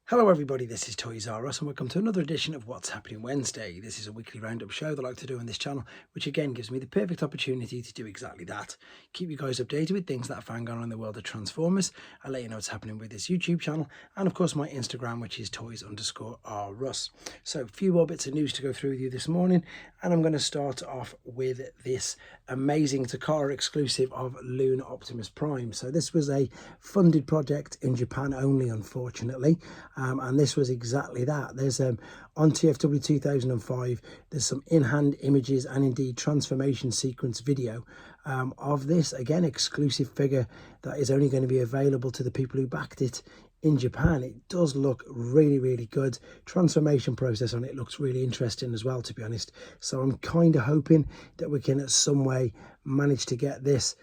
Hello everybody, this is Toys R Us and welcome to another edition of What's Happening Wednesday. This is a weekly roundup show that I like to do on this channel, which again gives me the perfect opportunity to do exactly that. Keep you guys updated with things that I found going on in the world of Transformers. I'll let you know what's happening with this YouTube channel and of course my Instagram, which is Toys_R_Us. So a few more bits of news to go through with you this morning, and I'm going to start off with this amazing Takara exclusive of Lunar Optimus Prime. So this was a funded project in Japan only, unfortunately. And this was exactly that. There's on TFW 2005, there's some in-hand images and indeed transformation sequence video of this, again, exclusive figure that is only going to be available to the people who backed it in Japan. It does look really, really good. Transformation process on it looks really interesting as well, to be honest. So I'm kind of hoping that we can, in some way, manage to get this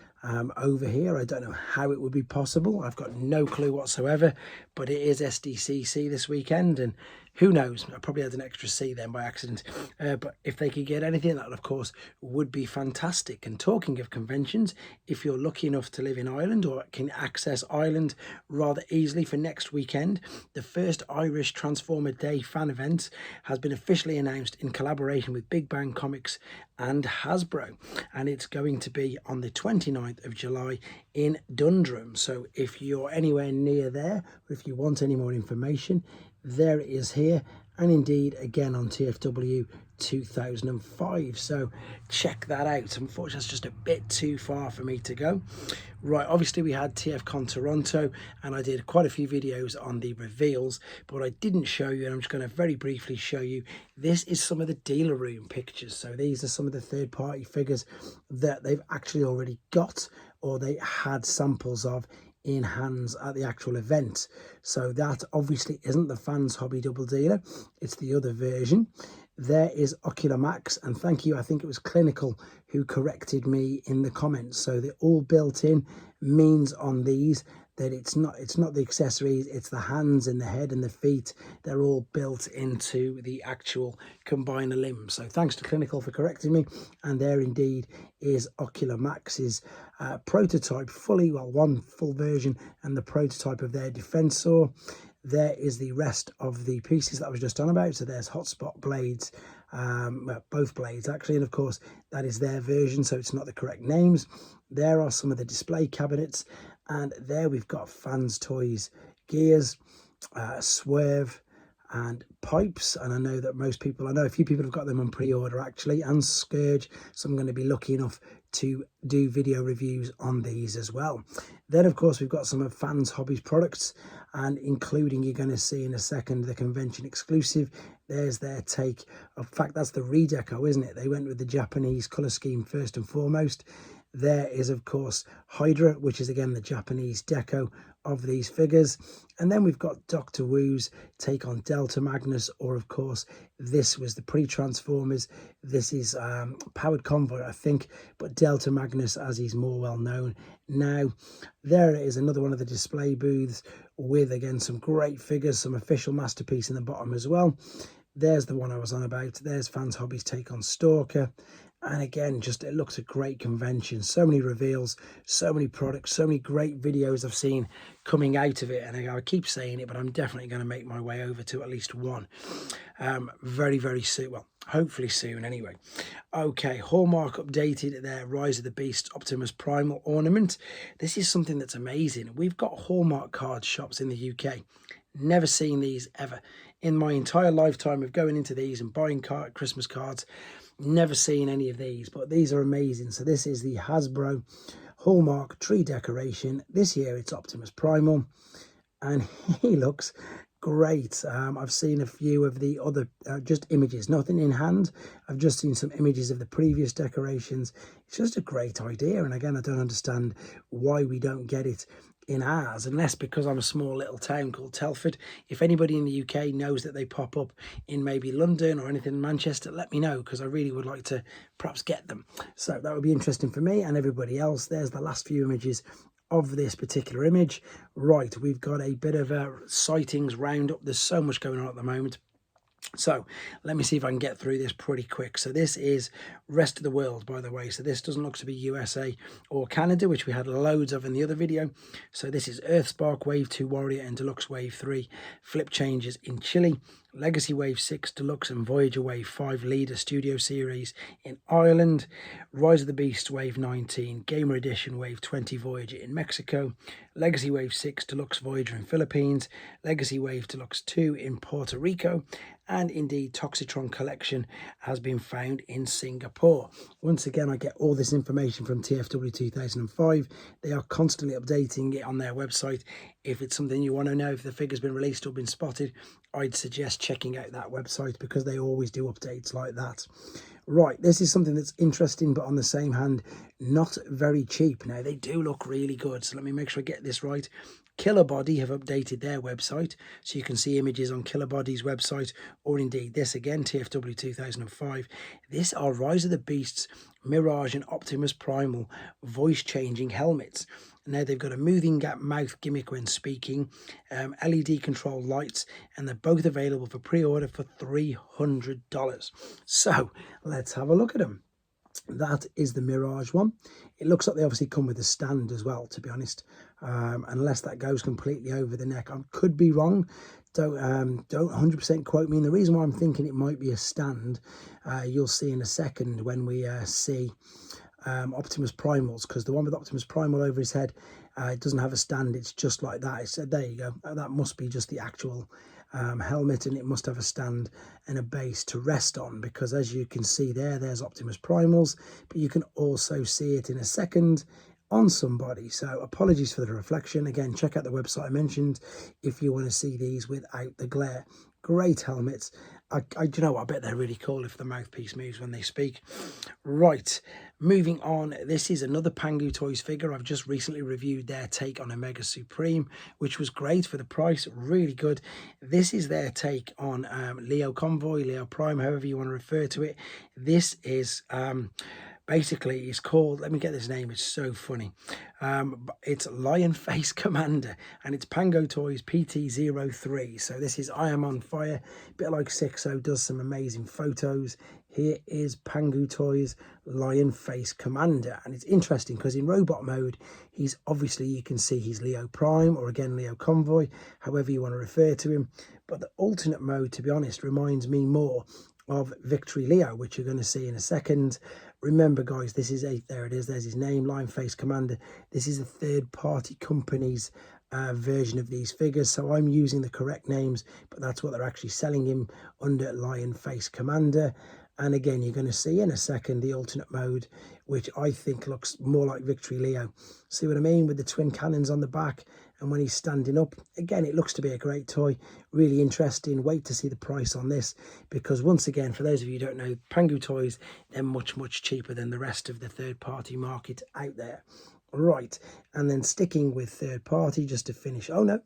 over here. I don't know how it would be possible. I've got no clue whatsoever, but it is SDCC this weekend, and who knows, I probably had an extra C then by accident, but if they could get anything, that of course would be fantastic. And talking of conventions, if you're lucky enough to live in Ireland or can access Ireland rather easily for next weekend, the first Irish Transformer Day fan event has been officially announced in collaboration with Big Bang Comics and Hasbro, and it's going to be on the 29th of July in Dundrum. So if you're anywhere near there, or if you want any more information, there it is here, and indeed again on TFW 2005. So check that out. Unfortunately, it's just a bit too far for me to go. Right, obviously we had TFCon Toronto, and I did quite a few videos on the reveals, but what I didn't show you, and I'm just going to very briefly show you, this is some of the dealer room pictures. So these are some of the third-party figures that they've actually already got, or they had samples of in hands at the actual event. So that obviously isn't the Fans Hobby double dealer, it's the other version. There is Ocular Max, and thank you, I think it was Clinical who corrected me in the comments. So the all built in means on these that it's not the accessories, it's the hands and the head and the feet. They're all built into the actual combiner limbs. So thanks to Clinical for correcting me, and there indeed is Ocular Max's prototype, one full version and the prototype of their Defensor. There is the rest of the pieces that I was just on about. So there's Hotspot blades, well, both blades actually, and of course that is their version, so it's not the correct names. There are some of the display cabinets, and there we've got Fans Toys gears, Swerve and pipes, and I know a few people have got them on pre-order actually, and Scourge, so I'm going to be lucky enough to do video reviews on these as well. Then of course we've got some of Fans Hobbies products, and including, you're going to see in a second, the convention exclusive. There's their take. In fact, that's the redeco, isn't it? They went with the Japanese color scheme first and foremost. There is, of course, Hydra, which is again the Japanese deco of these figures. And then we've got Dr. Wu's take on Delta Magnus, or of course, this was the pre-Transformers. This is Powered Convoy, I think, but Delta Magnus as he's more well known now. There is another one of the display booths with, again, some great figures, some official masterpiece in the bottom as well. There's the one I was on about. There's Fans Hobbies take on Stalker. And again, just it looks a great convention. So many reveals, so many products, so many great videos I've seen coming out of it. And I keep saying it, but I'm definitely going to make my way over to at least one very, very soon. Well, hopefully soon anyway. Okay, Hallmark updated their Rise of the Beast Optimus Primal ornament. This is something that's amazing. We've got Hallmark card shops in the UK. Never seen these ever. In my entire lifetime of going into these and buying Christmas cards, never seen any of these, but these are amazing. So this is the Hasbro Hallmark tree decoration. This year it's Optimus Primal, and he looks great. I've seen a few of the other just images, nothing in hand. I've just seen some images of the previous decorations. It's just a great idea, and again, I don't understand why we don't get it in ours, unless because I'm a small little town called Telford. If anybody in the UK knows that they pop up in maybe London or anything in Manchester, let me know, because I really would like to perhaps get them. So that would be interesting for me and everybody else. There's the last few images of this particular image. Right, we've got a bit of a sightings roundup. There's so much going on at the moment. So let me see if I can get through this pretty quick. So this is rest of the world, by the way. So this doesn't look to be USA or Canada, which we had loads of in the other video. So this is Earthspark Wave 2 Warrior and Deluxe Wave 3 flip changes in Chile, Legacy Wave 6 Deluxe and Voyager Wave 5 Leader Studio Series in Ireland, Rise of the Beast Wave 19 Gamer Edition Wave 20 Voyager in Mexico, Legacy Wave 6 Deluxe Voyager in Philippines, Legacy Wave Deluxe 2 in Puerto Rico, and indeed Toxitron Collection has been found in Singapore. Once again, I get all this information from TFW 2005. They are constantly updating it on their website. If it's something you want to know, if the figure's been released or been spotted, I'd suggest checking out that website because they always do updates like that. Right, this is something that's interesting, but on the same hand, not very cheap. Now, they do look really good, so let me make sure I get this right. Killer Body have updated their website, so you can see images on Killer Body's website, or indeed this again, TFW 2005. This are Rise of the Beasts, Mirage and Optimus Primal voice-changing helmets. Now they've got a moving gap mouth gimmick when speaking, LED control lights, and they're both available for pre-order for $300. So let's have a look at them. That is the Mirage one. It looks like they obviously come with a stand as well, to be honest, unless that goes completely over the neck. I could be wrong. Don't 100% quote me. And the reason why I'm thinking it might be a stand, you'll see in a second when we see Optimus Primals, because the one with Optimus Primal over his head, it doesn't have a stand. It's just like that. It's, there you go. That must be just the actual helmet, and it must have a stand and a base to rest on, because as you can see there's Optimus Primals, but you can also see it in a second on somebody. So apologies for the reflection. Again, check out the website I mentioned if you want to see these without the glare. Great helmets. Do you know what? I bet they're really cool if the mouthpiece moves when they speak. Right, moving on. This is another Pangu Toys figure. I've just recently reviewed their take on Omega Supreme, which was great for the price. Really good. This is their take on Leo Convoy, Leo Prime, however you want to refer to it. This is basically it's called, let me get this name, it's so funny. It's Lion Face Commander, and it's Pangu Toys PT03. So this is I Am On Fire, a bit like Sixo does some amazing photos. Here is Pangu Toys Lion Face Commander, and it's interesting because in robot mode he's obviously, you can see he's Leo Prime, or again Leo Convoy, however you want to refer to him. But the alternate mode, to be honest, reminds me more of Victory Leo, which you're going to see in a second. Remember guys, this is there it is, there's his name, Lion Face Commander. This is a third-party company's version of these figures, so I'm using the correct names, but that's what they're actually selling him under, Lion Face Commander. And again, you're going to see in a second the alternate mode, which I think looks more like Victory Leo. See what I mean? With the twin cannons on the back, and when he's standing up, again, it looks to be a great toy. Really interesting. Wait to see the price on this, because once again, for those of you who don't know, Pangu Toys, they're much, much cheaper than the rest of the third-party market out there. Right, and then sticking with third party, just to finish, oh no,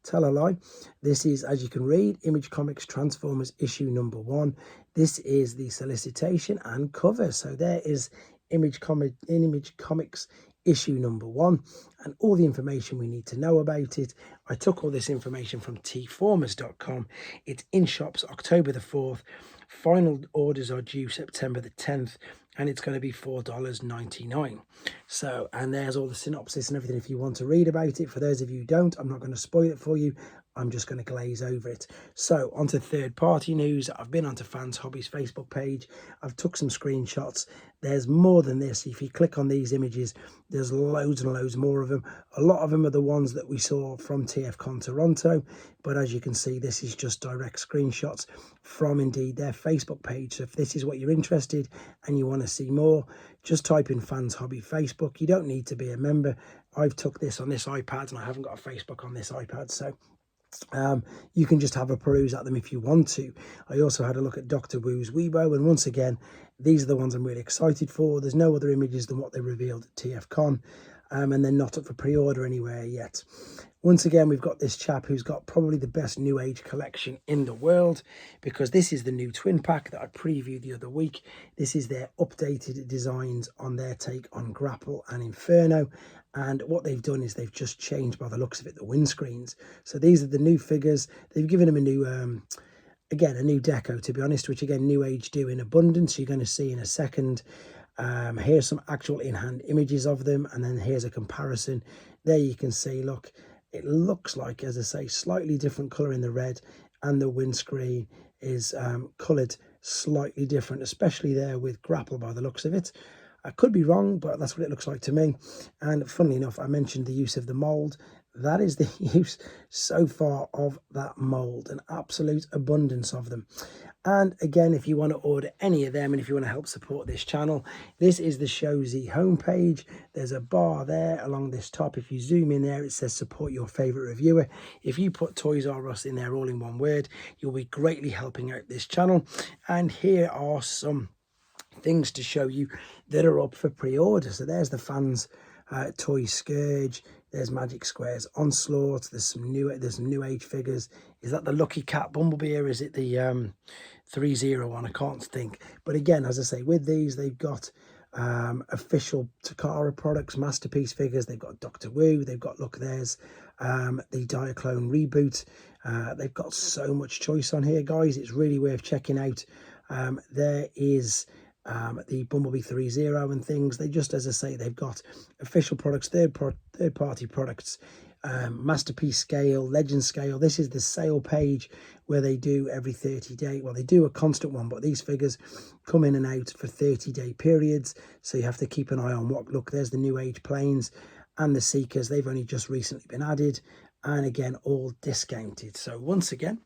tell a lie, this is, as you can read, Image Comics Transformers issue number 1. This is the solicitation and cover. So there is Image Comics issue number 1, and all the information we need to know about it. I took all this information from tformers.com. It's in shops October the 4th. Final orders are due September the 10th, and it's going to be $4.99. So, and there's all the synopsis and everything if you want to read about it. For those of you who don't, I'm not going to spoil it for you. I'm just going to glaze over it. So, onto third-party news. I've been onto Fans Hobbies Facebook page. I've took some screenshots. There's more than this. If you click on these images, there's loads and loads more of them. A lot of them are the ones that we saw from TFCon Toronto. But as you can see, this is just direct screenshots from indeed their Facebook page. So if this is what you're interested and you want to see more, just type in Fans Hobby Facebook. You don't need to be a member. I've took this on this iPad and I haven't got a Facebook on this iPad. So you can just have a peruse at them if you want to. I also had a look at Dr. Wu's Weibo, and once again, these are the ones I'm really excited for. There's no other images than what they revealed at TFCon, and they're not up for pre-order anywhere yet. Once again, we've got this chap who's got probably the best New Age collection in the world, because this is the new twin pack that I previewed the other week. This is their updated designs on their take on Grapple and Inferno. And what they've done is they've just changed, by the looks of it, the windscreens. So these are the new figures. They've given them a new Again, a new deco, to be honest, which again, Newage do in abundance. You're going to see in a second. Here's some actual in-hand images of them, and then here's a comparison. There you can see, look, it looks like, as I say, slightly different colour in the red, and the windscreen is coloured slightly different, especially there with grapple by the looks of it. I could be wrong, but that's what it looks like to me. And funnily enough, I mentioned the use of the mould. That is the use so far of that mould, an absolute abundance of them. And again, if you want to order any of them and if you want to help support this channel, this is the Shozy homepage. There's a bar there along this top. If you zoom in there, it says support your favourite reviewer. If you put Toys R Us in there all in one word, you'll be greatly helping out this channel. And here are some things to show you that are up for pre-order. So there's the Fans Toy Scourge. There's Magic Squares Onslaught. There's some new age figures. Is that the Lucky Cat Bumblebee, or is it the 3-0 one? I can't think. But again, as I say, with these, they've got official Takara products, masterpiece figures. They've got Doctor Wu. They've got, look, there's the Diaclone reboot. They've got so much choice on here, guys. It's really worth checking out. There is the Bumblebee 3-0 and things. They just, as I say, they've got official products, third-party products, masterpiece scale, legend scale. This is the sale page where they do every 30-day. Well, they do a constant one, but these figures come in and out for 30-day periods. So you have to keep an eye on what, look, there's the Newage planes and the Seekers. They've only just recently been added. And again, all discounted. So once again,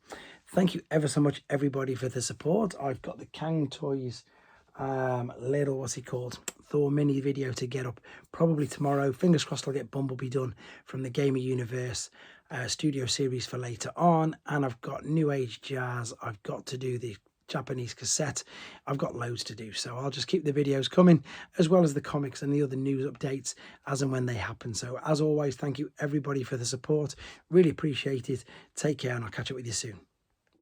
thank you ever so much, everybody, for the support. I've got the Kang Toys little, what's he called, Thor mini video to get up probably tomorrow. Fingers crossed I'll get Bumblebee done from the Gamer Universe studio series for later on. And I've got New Age Jazz. I've got to do the Japanese cassette. I've got loads to do, so I'll just keep the videos coming, as well as the comics and the other news updates as and when they happen. So as always, thank you everybody for the support. Really appreciate it. Take care, and I'll catch up with you soon.